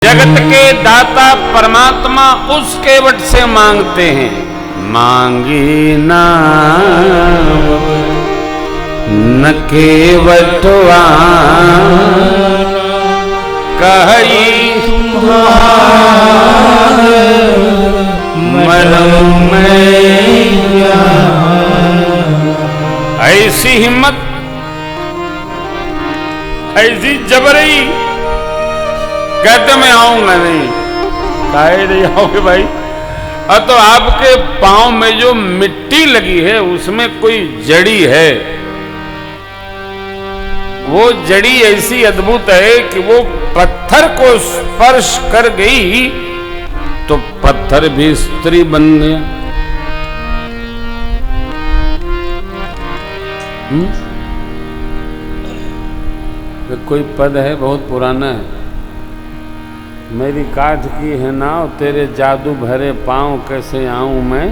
जगत के दाता परमात्मा उस केवट से मांगते हैं, मांगी ना न केवटवा कही मरम मैया। ऐसी हिम्मत, ऐसी जबरई, कहते मैं आऊंगा नहीं। काहे नहीं आओगे भाई? अब तो आपके पांव में जो मिट्टी लगी है उसमें कोई जड़ी है, वो जड़ी ऐसी अद्भुत है कि वो पत्थर को स्पर्श कर गई तो पत्थर भी स्त्री बन गया। तो कोई पद है बहुत पुराना है, मेरी काठ की है नाव तेरे जादू भरे पांव कैसे आऊं मैं,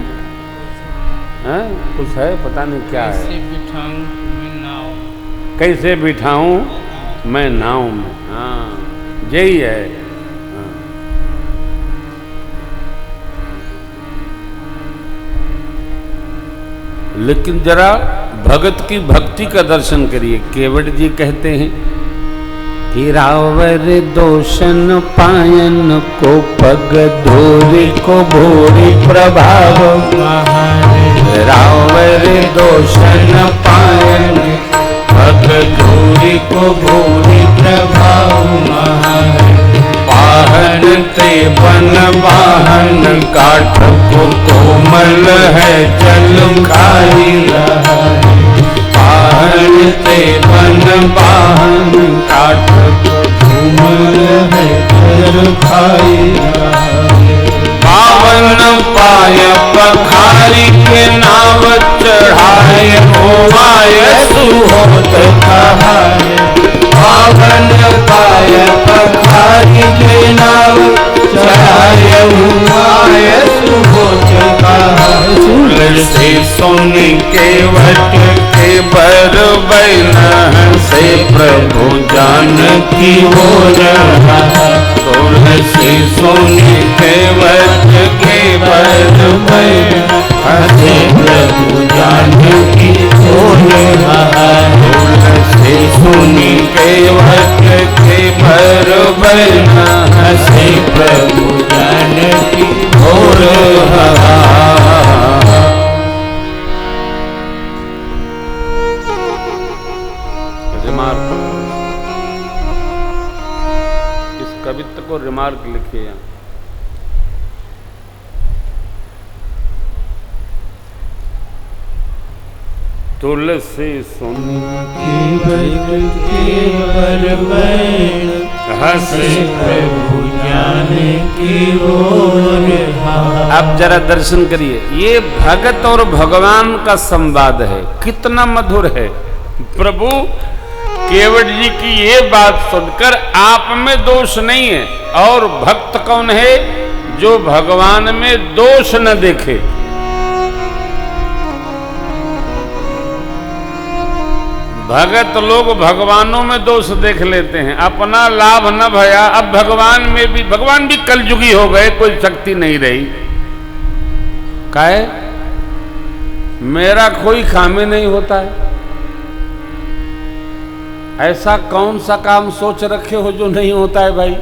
हैं? कुछ है पता नहीं क्या है। कैसे बिठाऊं मैं नाव में, हाँ यही है। हाँ। लेकिन जरा भगत की भक्ति का दर्शन करिए। केवट जी कहते हैं कि रावर दोषन पायन को पग धोरी को भोरी प्रभाव, रावर दोषन पायन पग धोरी को भोरी प्रभाव, वाहन ते बन वाहन काठ को कोमल है जल खाई रहा, वाहन ते बन वाहन काठ को कोमल है जल खाई रहा। पावन पाय पखारी के नाव चढ़ाए होवाय सुहोत कहाय, पावन पाय पखारी के नाव चढ़ाए होवाय सुहोत कहाय। तुलसी सोनी केवट के बर बैन से प्रभु जानकी हो रहा, तुलसी सोनी केवट के बर बैन से प्रभु जानकी हो रहा, तुलसी सोनी केवट के बर बैन से प्रभु जानकी हो रहा। इस कवित्व को रिमार्क लिखिए यहाँ। तुलसी सुनी हंसे प्रभु जानकी ओर। अब जरा दर्शन करिए, ये भगत और भगवान का संवाद है, कितना मधुर है। प्रभु केवट जी की ये बात सुनकर आप में दोष नहीं है, और भक्त कौन है जो भगवान में दोष न देखे। भगत लोग भगवानों में दोष देख लेते हैं, अपना लाभ न भया। अब भगवान में भी, भगवान भी कलयुगी हो गए, कोई शक्ति नहीं रही। काहे? मेरा कोई काम नहीं होता है। ऐसा कौन सा काम सोच रखे हो जो नहीं होता है भाई?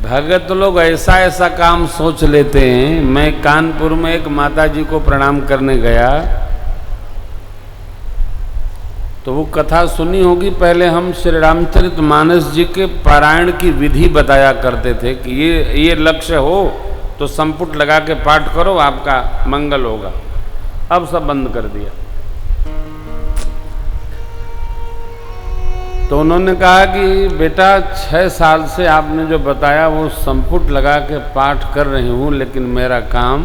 भगत लोग ऐसा ऐसा काम सोच लेते हैं। मैं कानपुर में एक माता जी को प्रणाम करने गया तो वो कथा सुनी होगी, पहले हम श्री रामचरितमानस जी के पारायण की विधि बताया करते थे कि ये लक्ष्य हो तो संपुट लगा के पाठ करो, आपका मंगल होगा। अब सब बंद कर दिया। तो उन्होंने कहा कि बेटा 6 साल से आपने जो बताया वो संपुट लगा के पाठ कर रही हूँ, लेकिन मेरा काम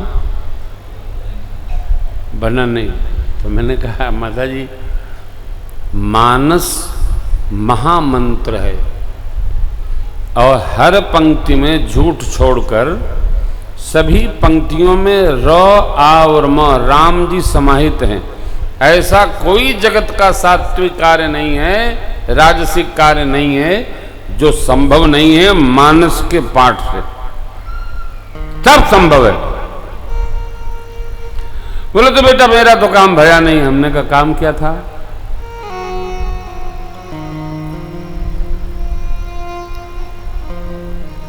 बना नहीं। तो मैंने कहा माता जी, मानस महामंत्र है और हर पंक्ति में झूठ छोड़कर सभी पंक्तियों में र, आ और म राम जी समाहित हैं। ऐसा कोई जगत का सात्विक कार्य नहीं है, राजसिक कार्य नहीं है जो संभव नहीं है मानस के पाठ से, सब संभव है। बोले तो बेटा मेरा तो काम भया नहीं। हमने कहा काम क्या था?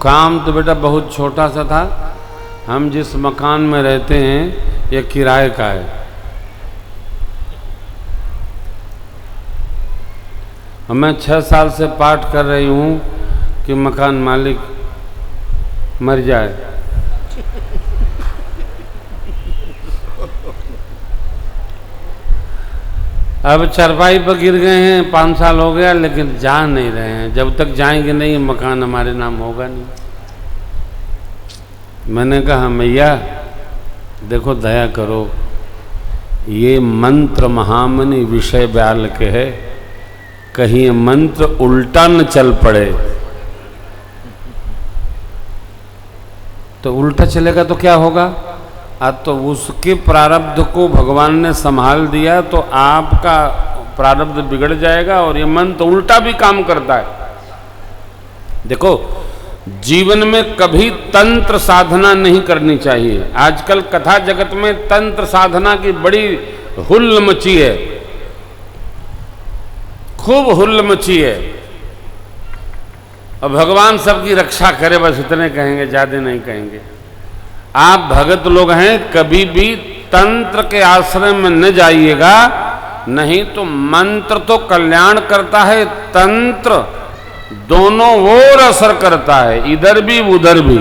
काम तो बेटा बहुत छोटा सा था। हम जिस मकान में रहते हैं ये किराए का है। मैं 6 साल से पाठ कर रही हूं कि मकान मालिक मर जाए। अब चरपाई पर गिर गए हैं, 5 साल हो गया, लेकिन जा नहीं रहे हैं। जब तक जाएंगे नहीं मकान हमारे नाम होगा नहीं। मैंने कहा मैया देखो दया करो, ये मंत्र महामनि विषय ब्याल के है, कहीं मंत्र उल्टा न चल पड़े। तो उल्टा चलेगा तो क्या होगा? अब तो उसके प्रारब्ध को भगवान ने संभाल दिया तो आपका प्रारब्ध बिगड़ जाएगा और ये मन तो उल्टा भी काम करता है। देखो जीवन में कभी तंत्र साधना नहीं करनी चाहिए। आजकल कथा जगत में तंत्र साधना की बड़ी हुल्ल मची है, खूब हुल्ल मची है। और भगवान सबकी रक्षा करे, बस इतने कहेंगे, ज्यादा नहीं कहेंगे। आप भगत लोग हैं, कभी भी तंत्र के आश्रय में न जाइएगा, नहीं तो मंत्र तो कल्याण करता है, तंत्र दोनों ओर असर करता है, इधर भी उधर भी।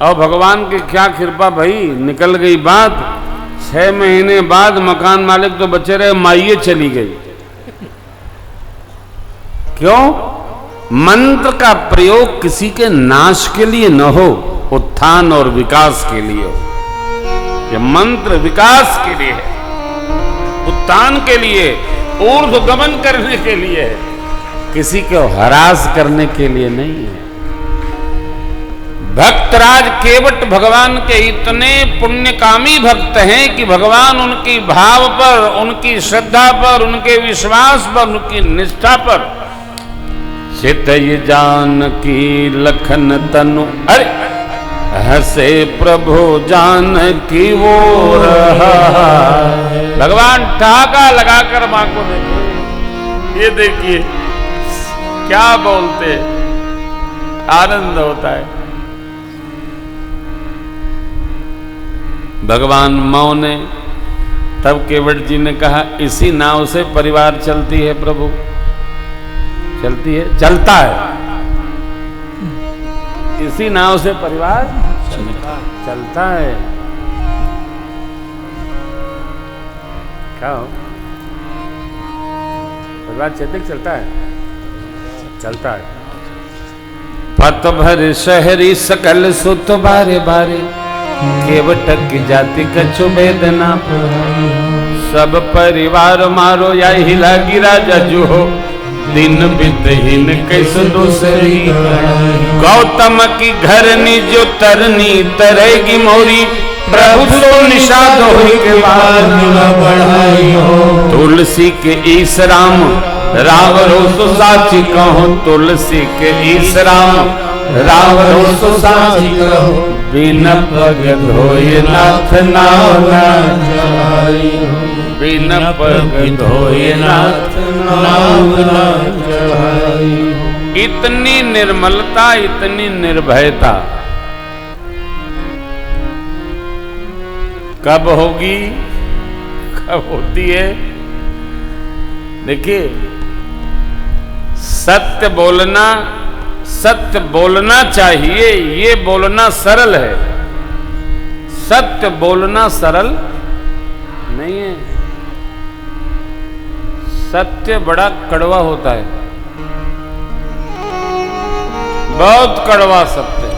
और भगवान की क्या कृपा भाई, निकल गई बात। 6 महीने बाद मकान मालिक तो बचे रहे, माइये चली गई। क्यों? मंत्र का प्रयोग किसी के नाश के लिए न हो, उत्थान और विकास के लिए हो। यह मंत्र विकास के लिए है, उत्थान के लिए, ऊर्ध्वगमन करने के लिए है, किसी को हरास करने के लिए नहीं है। भक्तराज केवट भगवान के इतने पुण्यकामी भक्त हैं कि भगवान उनकी भाव पर, उनकी श्रद्धा पर, उनके विश्वास पर, उनकी निष्ठा पर चितई जानकी लखन तनु, अरे हसे प्रभु जानकी वो रहा। भगवान ठहाका लगाकर मां को देखिए, ये देखिए क्या बोलते, आनंद होता है। भगवान मौन ने, तब केवट जी ने कहा इसी नाव से परिवार चलती है प्रभु, चलती है, चलता है, इसी नाव से परिवार चलता है। क्या हो, परिवार चलता है, चलता है। पत भर शहरी सकल सुत बारे बारे, केवट की जाति कछु वेदना, सब परिवार मारो या हिला गिरा जजू हो, दिन बितहीन कैसे दूसरी। गौतम की घरनी जो तरनी तरेगी मोरी, प्रभु तो निषाद हो के बाद न बढ़ाई हो। तुलसी के ईस राम रावरो सो साची कहो, तुलसी के ईस राम रावरो सो साची कहो, बिन पग धोए नाथ नाव ना जाई हो, बिन पग धोए नाथ नाव ना जाई हो। इतनी निर्मलता, इतनी निर्भयता कब होगी, कब होती है? देखिए सत्य बोलना, सत्य बोलना चाहिए, ये बोलना सरल है, सत्य बोलना सरल नहीं है। सत्य बड़ा कड़वा होता है, बहुत कड़वा सत्य।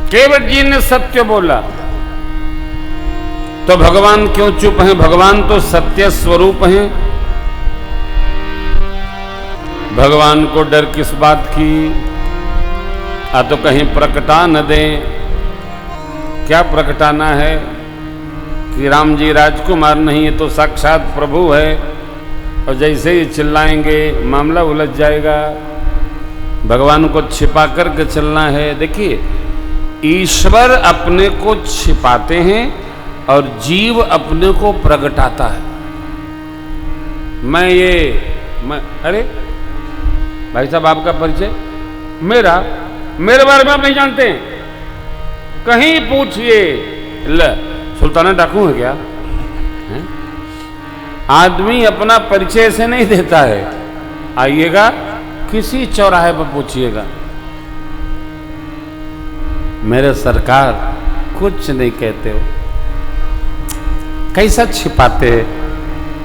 केवट जी ने सत्य बोला तो भगवान क्यों चुप हैं? भगवान तो सत्य स्वरूप हैं। भगवान को डर किस बात की? आ तो कहीं प्रकटा न दें। क्या प्रकटाना है कि राम जी राजकुमार नहीं है तो साक्षात प्रभु है, और जैसे ही चिल्लाएंगे मामला उलझ जाएगा। भगवान को छिपा करके चलना है। देखिए, ईश्वर अपने को छिपाते हैं और जीव अपने को प्रगटाता है। अरे भाई साहब, आपका परिचय? मेरे बारे में आप नहीं जानते? कहीं पूछिए। सुल्ताना डाकू है क्या? है? आदमी अपना परिचय से नहीं देता है। आइएगा, किसी चौराहे पर पूछिएगा, मेरे सरकार कुछ नहीं कहते हो। कैसा छिपाते हैं?